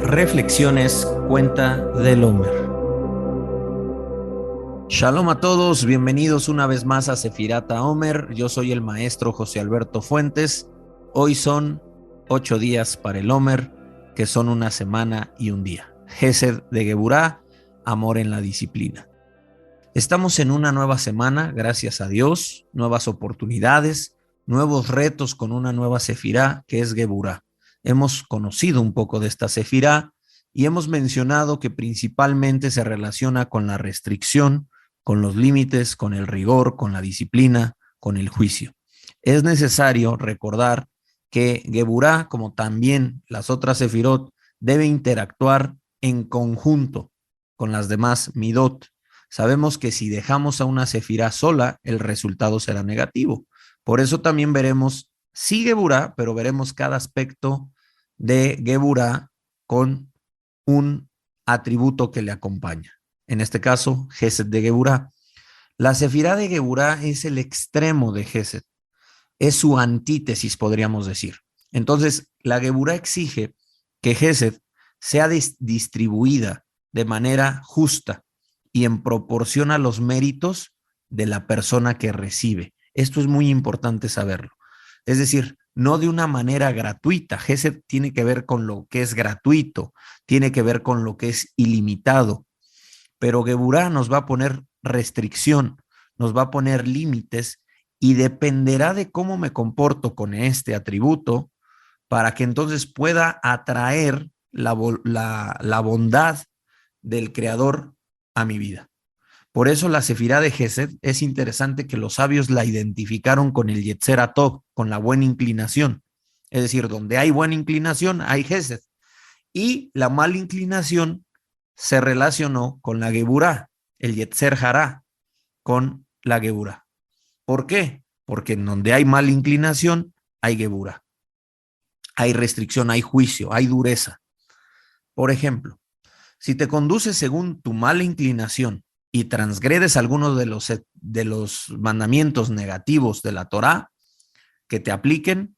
Reflexiones Cuenta del Omer. Shalom a todos, bienvenidos una vez más a Sefirat HaOmer. Yo soy el maestro José Alberto Fuentes. Hoy son 8 días para el Omer, que son una semana y un día. Gesed de Geburá, amor en la disciplina. Estamos en una nueva semana, gracias a Dios, nuevas oportunidades, nuevos retos con una nueva Sefirá, que es Geburá. Hemos conocido un poco de esta Sefirá y hemos mencionado que principalmente se relaciona con la restricción, con los límites, con el rigor, con la disciplina, con el juicio. Es necesario recordar que Geburá, como también las otras Sefirot, debe interactuar en conjunto con las demás Midot. Sabemos que si dejamos a una Sefirá sola, el resultado será negativo. Por eso también veremos, sí Geburá, pero veremos cada aspecto de Geburá con un atributo que le acompaña. En este caso, Gesed de Geburá. La Sefirá de Geburá es el extremo de Gesed. Es su antítesis, podríamos decir. Entonces, la Geburá exige que Gesed sea distribuida de manera justa y en proporción a los méritos de la persona que recibe. Esto es muy importante saberlo. Es decir, no de una manera gratuita. Gesed tiene que ver con lo que es gratuito, tiene que ver con lo que es ilimitado. Pero Geburá nos va a poner restricción, nos va a poner límites y dependerá de cómo me comporto con este atributo para que entonces pueda atraer la bondad del Creador a mi vida. Por eso la Sefirá de Gesed es interesante que los sabios la identificaron con el Yetzer HaTov, con la buena inclinación. Es decir, donde hay buena inclinación, hay Gesed. Y la mala inclinación se relacionó con la Geburá, el Yetzer Hará, con la Geburá. ¿Por qué? Porque en donde hay mala inclinación, hay Geburá. Hay restricción, hay juicio, hay dureza. Por ejemplo, si te conduces según tu mala inclinación y transgredes algunos de los mandamientos negativos de la Torá que te apliquen,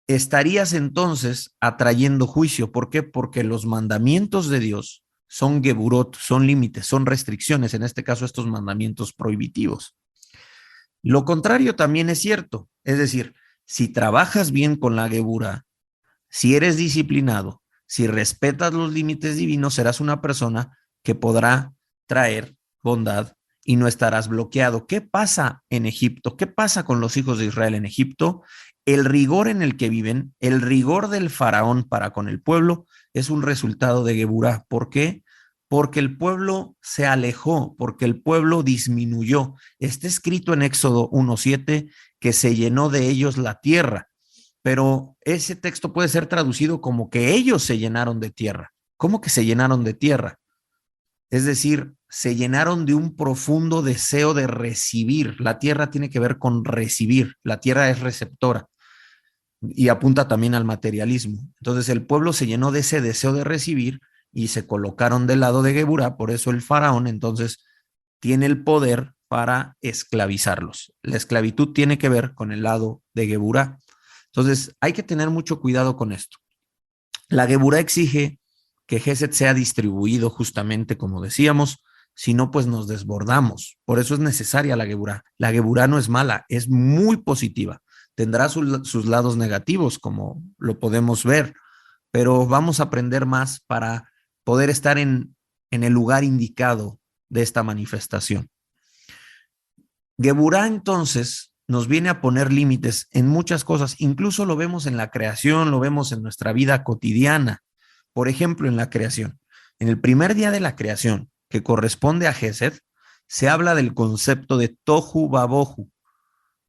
estarías entonces atrayendo juicio. ¿Por qué? Porque los mandamientos de Dios son geburot, son límites, son restricciones, en este caso estos mandamientos prohibitivos. Lo contrario también es cierto, es decir, si trabajas bien con la geburá, si eres disciplinado, si respetas los límites divinos, serás una persona que podrá traer bondad y no estarás bloqueado. ¿Qué pasa en Egipto? ¿Qué pasa con los hijos de Israel en Egipto? El rigor en el que viven, el rigor del faraón para con el pueblo es un resultado de Geburá. ¿Por qué? Porque el pueblo se alejó, porque el pueblo disminuyó. Está escrito en Éxodo 1:7 que se llenó de ellos la tierra, pero ese texto puede ser traducido como que ellos se llenaron de tierra. ¿Cómo que se llenaron de tierra? Es decir, se llenaron de un profundo deseo de recibir. La tierra tiene que ver con recibir. La tierra es receptora y apunta también al materialismo. Entonces el pueblo se llenó de ese deseo de recibir y se colocaron del lado de Geburá. Por eso el faraón entonces tiene el poder para esclavizarlos. La esclavitud tiene que ver con el lado de Geburá. Entonces hay que tener mucho cuidado con esto. La Geburá exige que Gesed sea distribuido justamente como decíamos, si no pues nos desbordamos. Por eso es necesaria la Geburá. La Geburá no es mala, es muy positiva. Tendrá sus lados negativos como lo podemos ver, pero vamos a aprender más para poder estar en el lugar indicado de esta manifestación. Geburá entonces nos viene a poner límites en muchas cosas, incluso lo vemos en la creación, lo vemos en nuestra vida cotidiana. Por ejemplo, en la creación. En el primer día de la creación, que corresponde a Gesed, se habla del concepto de tohu babohu,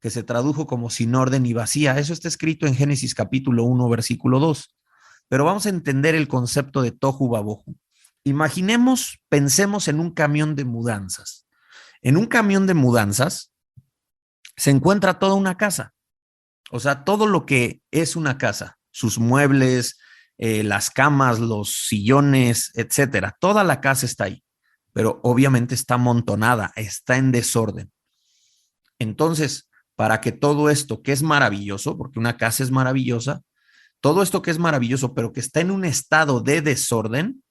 que se tradujo como sin orden y vacía. Eso está escrito en Génesis capítulo 1, versículo 2. Pero vamos a entender el concepto de tohu babohu. Imaginemos, pensemos en un camión de mudanzas. En un camión de mudanzas se encuentra toda una casa. O sea, todo lo que es una casa, sus muebles, las camas, los sillones, etcétera. Toda la casa está ahí, pero obviamente está amontonada, está en desorden. Entonces, para que todo esto, que es maravilloso, porque una casa es maravillosa, todo esto que es maravilloso, pero que está en un estado de desorden,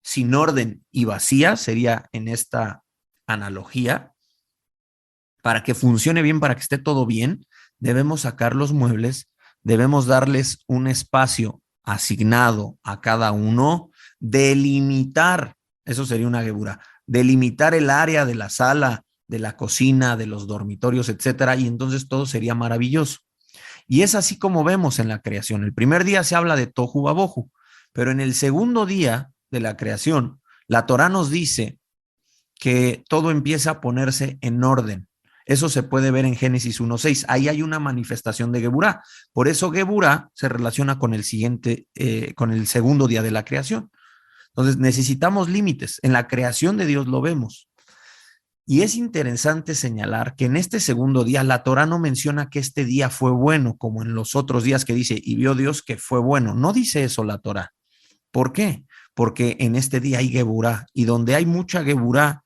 sin orden y vacía, sería en esta analogía, para que funcione bien, para que esté todo bien, debemos sacar los muebles, debemos darles un espacio asignado a cada uno, delimitar, eso sería una gebura, delimitar el área de la sala, de la cocina, de los dormitorios, etcétera, y entonces todo sería maravilloso. Y es así como vemos en la creación. El primer día se habla de tohu babohu, pero en el segundo día de la creación, la Torá nos dice que todo empieza a ponerse en orden. Eso se puede ver en Génesis 1:6. Ahí hay una manifestación de Geburá. Por eso Geburá se relaciona con el siguiente, con el segundo día de la creación. Entonces necesitamos límites. En la creación de Dios lo vemos. Y es interesante señalar que en este segundo día la Torá no menciona que este día fue bueno, como en los otros días que dice, y vio Dios que fue bueno. No dice eso la Torá. ¿Por qué? Porque en este día hay Geburá, y donde hay mucha Geburá,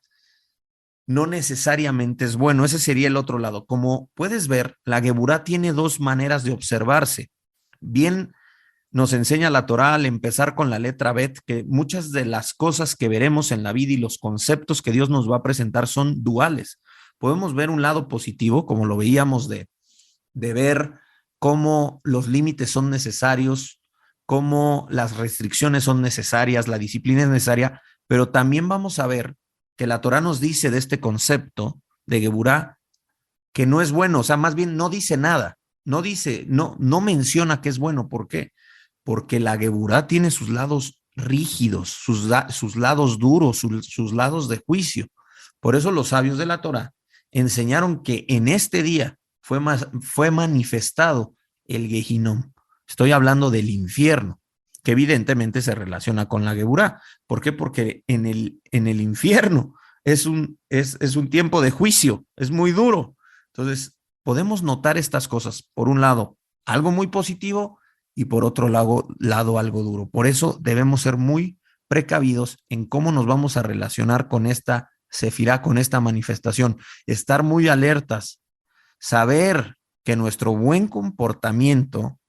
no necesariamente es bueno. Ese sería el otro lado. Como puedes ver, la Geburá tiene dos maneras de observarse. Bien, nos enseña la Torá al empezar con la letra Bet, que muchas de las cosas que veremos en la vida y los conceptos que Dios nos va a presentar son duales. Podemos ver un lado positivo, como lo veíamos de ver cómo los límites son necesarios, cómo las restricciones son necesarias, la disciplina es necesaria, pero también vamos a ver que la Torá nos dice de este concepto de Geburá que no es bueno, o sea, más bien no dice nada, no dice, no menciona que es bueno. ¿Por qué? Porque la Geburá tiene sus lados rígidos, sus lados duros, sus lados de juicio. Por eso los sabios de la Torá enseñaron que en este día fue manifestado el Gehinom. Estoy hablando del infierno, que evidentemente se relaciona con la Geburá. ¿Por qué? Porque en el infierno es un tiempo de juicio, es muy duro. Entonces, podemos notar estas cosas. Por un lado, algo muy positivo, y por otro lado algo duro. Por eso debemos ser muy precavidos en cómo nos vamos a relacionar con esta sefirá, con esta manifestación. Estar muy alertas, saber que nuestro buen comportamiento,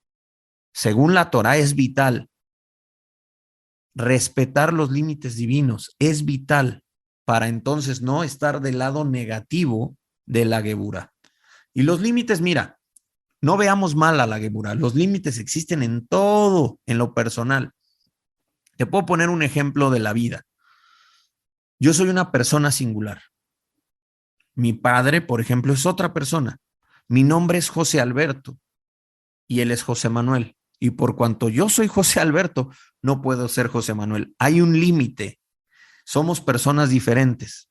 según la Torá, es vital. Respetar los límites divinos es vital para entonces no estar del lado negativo de la Geburá. Y los límites, mira, no veamos mal a la Geburá. Los límites existen en todo, en lo personal. Te puedo poner un ejemplo de la vida. Yo soy una persona singular. Mi padre, por ejemplo, es otra persona. Mi nombre es José Alberto y él es José Manuel. Y por cuanto yo soy José Alberto, no puedo ser José Manuel. Hay un límite. Somos personas diferentes.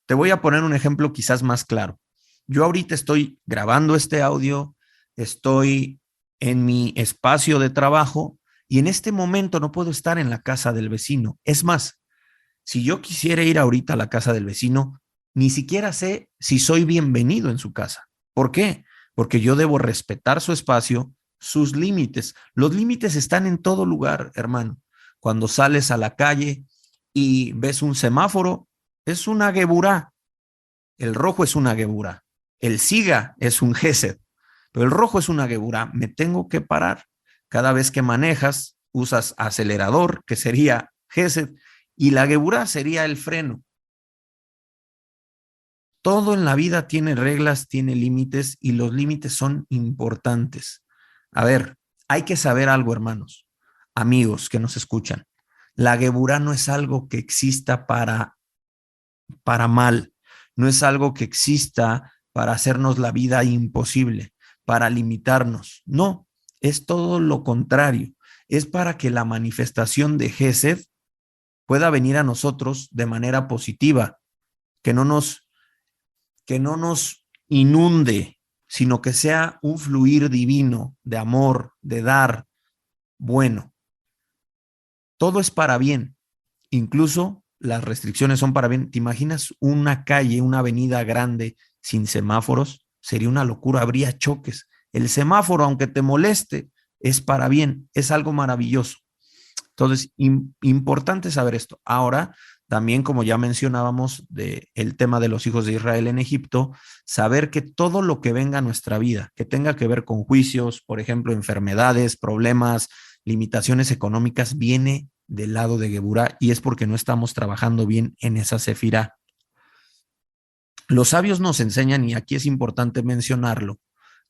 Te voy a poner un ejemplo quizás más claro. Yo ahorita estoy grabando este audio, estoy en mi espacio de trabajo y en este momento no puedo estar en la casa del vecino. Es más, si yo quisiera ir ahorita a la casa del vecino, ni siquiera sé si soy bienvenido en su casa. ¿Por qué? Porque yo debo respetar su espacio, sus límites. Los límites están en todo lugar, hermano. Cuando sales a la calle y ves un semáforo, es una geburá. El rojo es una geburá. El siga es un gesed, pero el rojo es una geburá. Me tengo que parar. Cada vez que manejas, usas acelerador, que sería gesed, y la geburá sería el freno. Todo en la vida tiene reglas, tiene límites, y los límites son importantes. A ver, hay que saber algo, hermanos, amigos que nos escuchan. La geburá no es algo que exista para mal, no es algo que exista para hacernos la vida imposible, para limitarnos. No, es todo lo contrario. Es para que la manifestación de Gesed pueda venir a nosotros de manera positiva, que que no nos inunde, sino que sea un fluir divino de amor, de dar, bueno. Todo es para bien, incluso las restricciones son para bien. ¿Te imaginas una calle, una avenida grande sin semáforos? Sería una locura, habría choques. El semáforo, aunque te moleste, es para bien, es algo maravilloso. Entonces, importante saber esto. Ahora, También, como ya mencionábamos, el tema de los hijos de Israel en Egipto, saber que todo lo que venga a nuestra vida, que tenga que ver con juicios, por ejemplo, enfermedades, problemas, limitaciones económicas, viene del lado de Geburá y es porque no estamos trabajando bien en esa sefirá. Los sabios nos enseñan, y aquí es importante mencionarlo,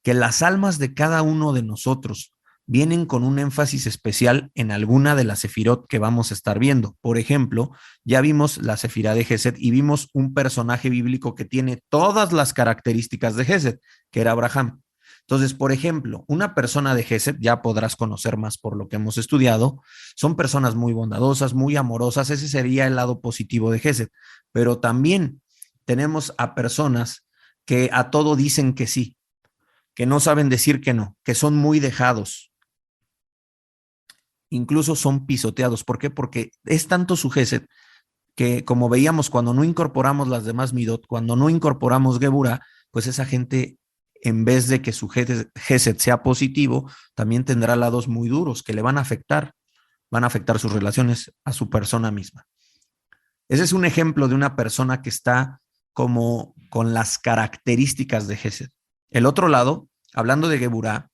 que las almas de cada uno de nosotros vienen con un énfasis especial en alguna de las sefirot que vamos a estar viendo. Por ejemplo, ya vimos la sefirá de Gesed y vimos un personaje bíblico que tiene todas las características de Gesed, que era Abraham. Entonces, por ejemplo, una persona de Gesed, ya podrás conocer más por lo que hemos estudiado, son personas muy bondadosas, muy amorosas, ese sería el lado positivo de Gesed, pero también tenemos a personas que a todo dicen que sí, que no saben decir que no, que son muy dejados, incluso son pisoteados. ¿Por qué? Porque es tanto su gesed que, como veíamos, cuando no incorporamos las demás midot, cuando no incorporamos Geburah, pues esa gente, en vez de que su gesed sea positivo, también tendrá lados muy duros que le van a afectar sus relaciones a su persona misma. Ese es un ejemplo de una persona que está como con las características de Gesed. El otro lado, hablando de Geburah,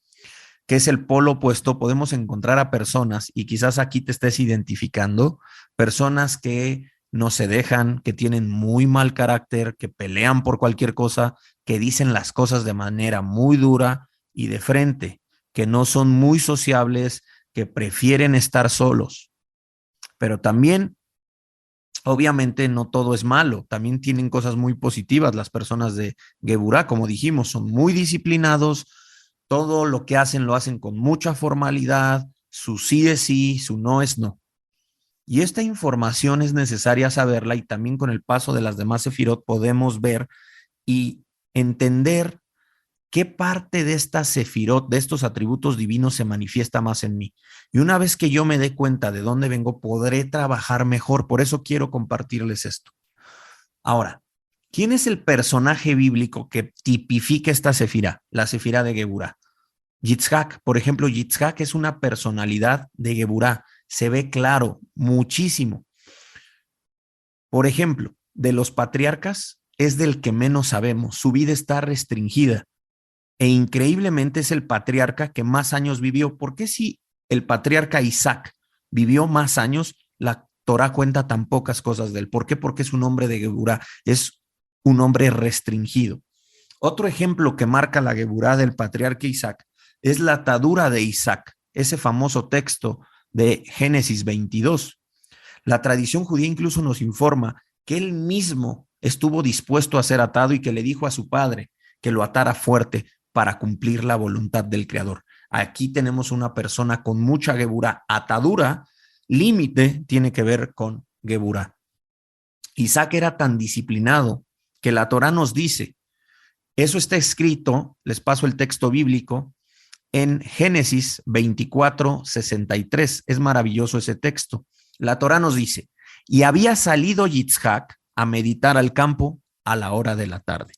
que es el polo opuesto, podemos encontrar a personas, y quizás aquí te estés identificando, personas que no se dejan, que tienen muy mal carácter, que pelean por cualquier cosa, que dicen las cosas de manera muy dura y de frente, que no son muy sociables, que prefieren estar solos. Pero también, obviamente, no todo es malo, también tienen cosas muy positivas las personas de Geburah, como dijimos, son muy disciplinados, todo lo que hacen lo hacen con mucha formalidad, su sí es sí, su no es no. Y esta información es necesaria saberla y también con el paso de las demás sefirot podemos ver y entender qué parte de esta sefirot, de estos atributos divinos se manifiesta más en mí. Y una vez que yo me dé cuenta de dónde vengo, podré trabajar mejor. Por eso quiero compartirles esto. Ahora, ¿quién es el personaje bíblico que tipifica esta sefirá? La sefirá de Geburah. Yitzhak, por ejemplo, Yitzhak es una personalidad de Geburah. Se ve claro, muchísimo. Por ejemplo, de los patriarcas es del que menos sabemos. Su vida está restringida e increíblemente es el patriarca que más años vivió. ¿Por qué si el patriarca Isaac vivió más años, la Torah cuenta tan pocas cosas de él? ¿Por qué? Porque es un hombre de Geburah, es un hombre restringido. Otro ejemplo que marca la Geburah del patriarca Isaac es la atadura de Isaac, ese famoso texto de Génesis 22. La tradición judía incluso nos informa que él mismo estuvo dispuesto a ser atado y que le dijo a su padre que lo atara fuerte para cumplir la voluntad del Creador. Aquí tenemos una persona con mucha Geburah. Atadura, límite, tiene que ver con Geburah. Isaac era tan disciplinado que la Torah nos dice, eso está escrito, les paso el texto bíblico, en Génesis 24:63. Es maravilloso ese texto. La Torah nos dice, y había salido Yitzhak a meditar al campo a la hora de la tarde.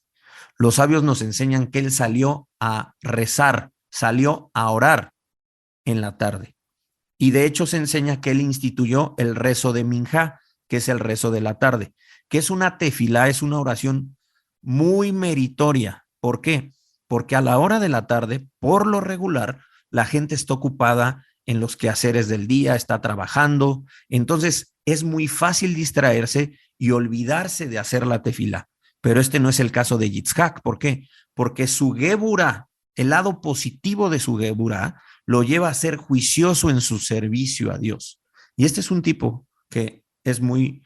Los sabios nos enseñan que él salió a rezar, salió a orar en la tarde. Y de hecho se enseña que él instituyó el rezo de Minjá, que es el rezo de la tarde, que es una tefilá, es una oración muy meritoria. ¿Por qué? Porque a la hora de la tarde, por lo regular, la gente está ocupada en los quehaceres del día, está trabajando, entonces es muy fácil distraerse y olvidarse de hacer la tefilá. Pero este no es el caso de Yitzhak. ¿Por qué? Porque su Geburah, el lado positivo de su Geburah, lo lleva a ser juicioso en su servicio a Dios. Y este es un tipo que es muy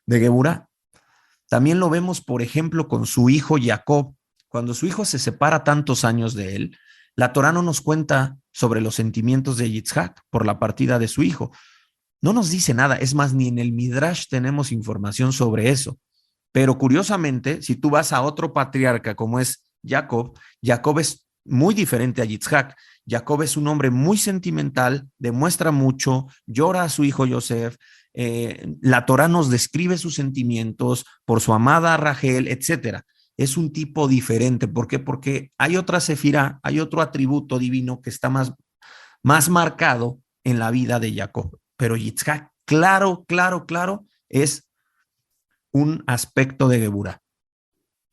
de Geburah. También lo vemos, por ejemplo, con su hijo Jacob. Cuando su hijo se separa tantos años de él, la Torah no nos cuenta sobre los sentimientos de Yitzhak por la partida de su hijo. No nos dice nada, es más, ni en el Midrash tenemos información sobre eso. Pero curiosamente, si tú vas a otro patriarca como es Jacob, Jacob es muy diferente a Yitzhak. Jacob es un hombre muy sentimental, demuestra mucho, llora a su hijo Yosef. La Torah nos describe sus sentimientos por su amada Rachel, etcétera. Es un tipo diferente. ¿Por qué? Porque hay otra sefirá, hay otro atributo divino que está más marcado en la vida de Jacob. Pero Yitzhak, claro, es un aspecto de Geburá.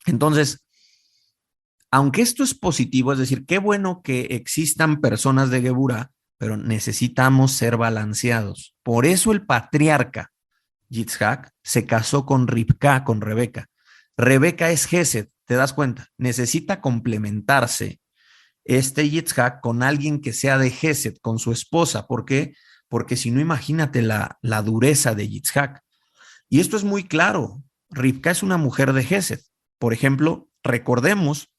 Entonces, aunque esto es positivo, es decir, qué bueno que existan personas de Geburá, pero necesitamos ser balanceados. Por eso el patriarca Yitzhak se casó con Ribka, con Rebeca. Rebeca es Gesed, ¿te das cuenta? Necesita complementarse este Yitzhak con alguien que sea de Gesed, con su esposa. ¿Por qué? Porque si no, imagínate la dureza de Yitzhak. Y esto es muy claro. Ribka es una mujer de Gesed. Por ejemplo, recordemos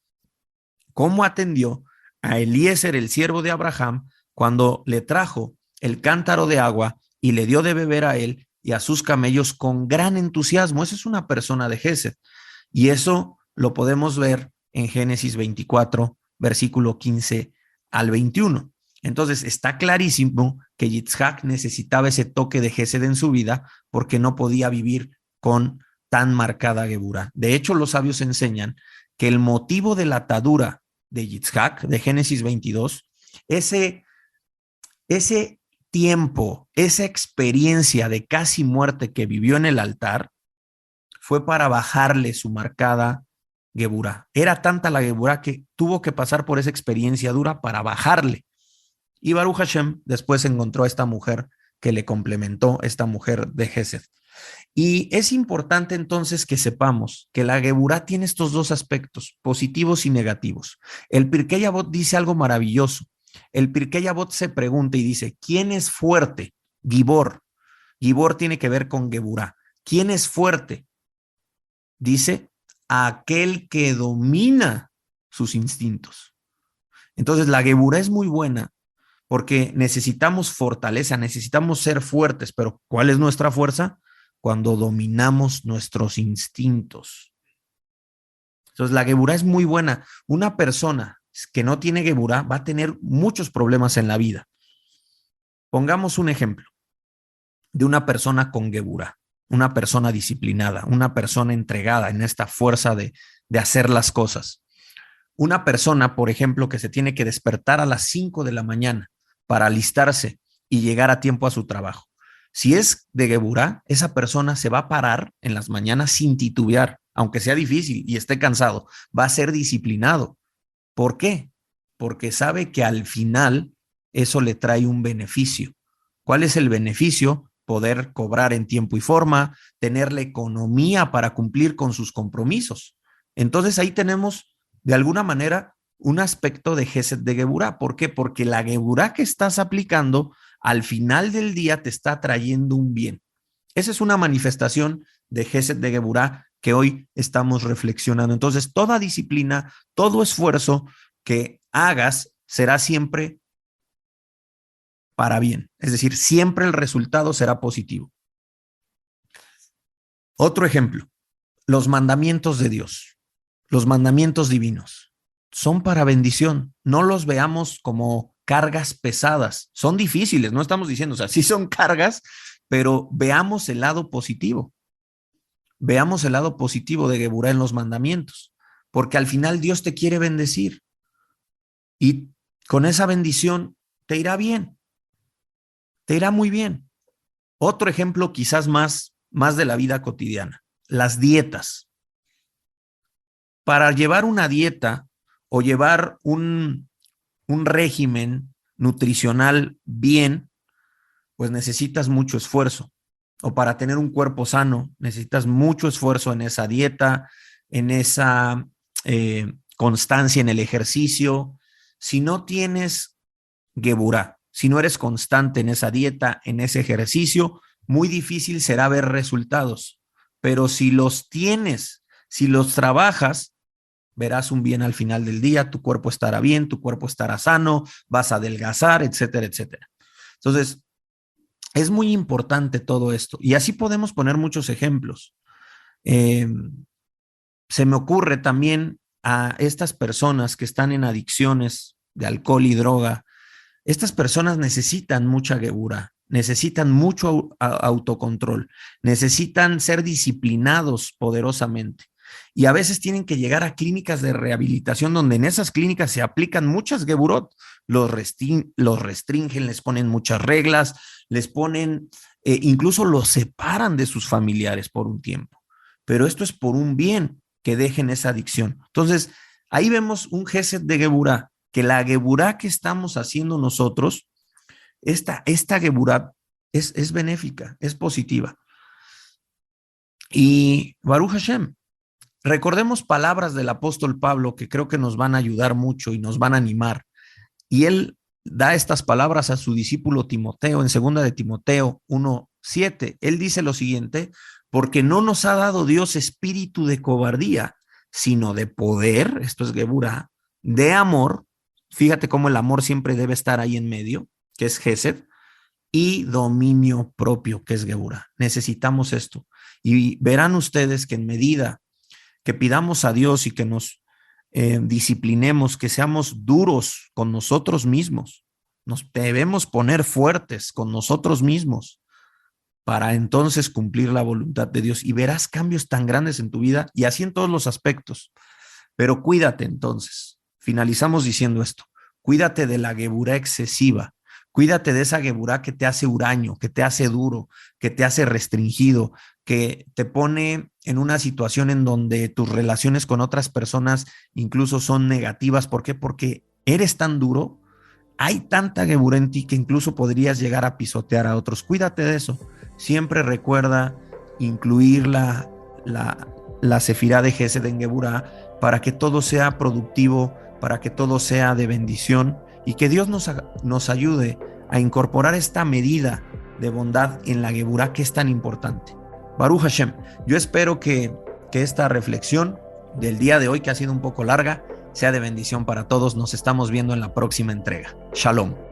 cómo atendió a Eliezer, el siervo de Abraham, cuando le trajo el cántaro de agua y le dio de beber a él y a sus camellos con gran entusiasmo. Esa es una persona de Gesed. Y eso lo podemos ver en Génesis 24, versículo 15 al 21. Entonces está clarísimo que Yitzhak necesitaba ese toque de Gesed en su vida porque no podía vivir con tan marcada Geburá. De hecho, los sabios enseñan que el motivo de la atadura de Yitzhak, de Génesis 22, ese tiempo, esa experiencia de casi muerte que vivió en el altar, fue para bajarle su marcada Geburá. Era tanta la Geburá que tuvo que pasar por esa experiencia dura para bajarle. Y Baruch Hashem después encontró a esta mujer que le complementó, esta mujer de Gesed. Y es importante entonces que sepamos que la Geburá tiene estos dos aspectos, positivos y negativos. El Pirkei Avot dice algo maravilloso. El Pirkei Avot se pregunta y dice, ¿quién es fuerte? Gibor. Gibor tiene que ver con Geburá. ¿Quién es fuerte? Dice, aquel que domina sus instintos. Entonces la Geburá es muy buena porque necesitamos fortaleza, necesitamos ser fuertes, pero ¿cuál es nuestra fuerza? Cuando dominamos nuestros instintos. Entonces la Geburá es muy buena. Una persona que no tiene Geburá va a tener muchos problemas en la vida. Pongamos un ejemplo de una persona con Geburá, una persona disciplinada, una persona entregada en esta fuerza de hacer las cosas. Una persona, por ejemplo, que se tiene que despertar a las 5 de la mañana para alistarse y llegar a tiempo a su trabajo. Si es de Geburá, esa persona se va a parar en las mañanas sin titubear, aunque sea difícil y esté cansado, va a ser disciplinado. ¿Por qué? Porque sabe que al final eso le trae un beneficio. ¿Cuál es el beneficio? Poder cobrar en tiempo y forma, tener la economía para cumplir con sus compromisos. Entonces ahí tenemos de alguna manera un aspecto de Gesed de Geburá. ¿Por qué? Porque la Geburá que estás aplicando al final del día te está trayendo un bien. Esa es una manifestación de Gesed de Geburá que hoy estamos reflexionando. Entonces, toda disciplina, todo esfuerzo que hagas será siempre para bien. Es decir, siempre el resultado será positivo. Otro ejemplo, los mandamientos de Dios, los mandamientos divinos, son para bendición. No los veamos como cargas pesadas. Son difíciles, no estamos diciendo, o sea, sí son cargas, pero veamos el lado positivo. Veamos el lado positivo de Geburá en los mandamientos, porque al final Dios te quiere bendecir y con esa bendición te irá bien, te irá muy bien. Otro ejemplo quizás más de la vida cotidiana, las dietas. Para llevar una dieta o llevar un régimen nutricional bien, pues necesitas mucho esfuerzo. O para tener un cuerpo sano, necesitas mucho esfuerzo en esa dieta, en esa constancia en el ejercicio. Si no tienes Geburá, si no eres constante en esa dieta, en ese ejercicio, muy difícil será ver resultados. Pero si los tienes, si los trabajas, verás un bien al final del día, tu cuerpo estará bien, tu cuerpo estará sano, vas a adelgazar, etcétera, etcétera. Entonces, es muy importante todo esto. Y así podemos poner muchos ejemplos. Se me ocurre también a estas personas que están en adicciones de alcohol y droga. Estas personas necesitan mucha Geburá, necesitan mucho autocontrol, necesitan ser disciplinados poderosamente. Y a veces tienen que llegar a clínicas de rehabilitación donde en esas clínicas se aplican muchas Geburot, los restringen, les ponen muchas reglas, les ponen, incluso los separan de sus familiares por un tiempo. pero esto es por un bien, que dejen esa adicción. Entonces, ahí vemos un gesed de Geburá, que la Geburá que estamos haciendo nosotros, esta Geburá es benéfica, es positiva. Y Baruch Hashem, recordemos palabras del apóstol Pablo que creo que nos van a ayudar mucho y nos van a animar. Y él da estas palabras a su discípulo Timoteo en 2 de Timoteo 1:7. Él dice lo siguiente: porque no nos ha dado Dios espíritu de cobardía, sino de poder, esto es Geburá, de amor. Fíjate cómo el amor siempre debe estar ahí en medio, que es Gesed, y dominio propio, que es Geburá. Necesitamos esto. Y verán ustedes que en medida que pidamos a Dios y que nos disciplinemos, que seamos duros con nosotros mismos, nos debemos poner fuertes con nosotros mismos para entonces cumplir la voluntad de Dios, y verás cambios tan grandes en tu vida, y así en todos los aspectos. Pero cuídate entonces. Finalizamos diciendo esto: cuídate de la geburá excesiva, cuídate de esa geburá que te hace huraño, que te hace duro, que te hace restringido, que te pone en una situación en donde tus relaciones con otras personas incluso son negativas. ¿Por qué? Porque eres tan duro, hay tanta geburá en ti que incluso podrías llegar a pisotear a otros. Cuídate de eso. Siempre recuerda incluir la sefirá de Gesed en geburá, para que todo sea productivo, para que todo sea de bendición, y que Dios nos ayude a incorporar esta medida de bondad en la geburá, que es tan importante. Baruch Hashem, yo espero que esta reflexión del día de hoy, que ha sido un poco larga, sea de bendición para todos. Nos estamos viendo en la próxima entrega. Shalom.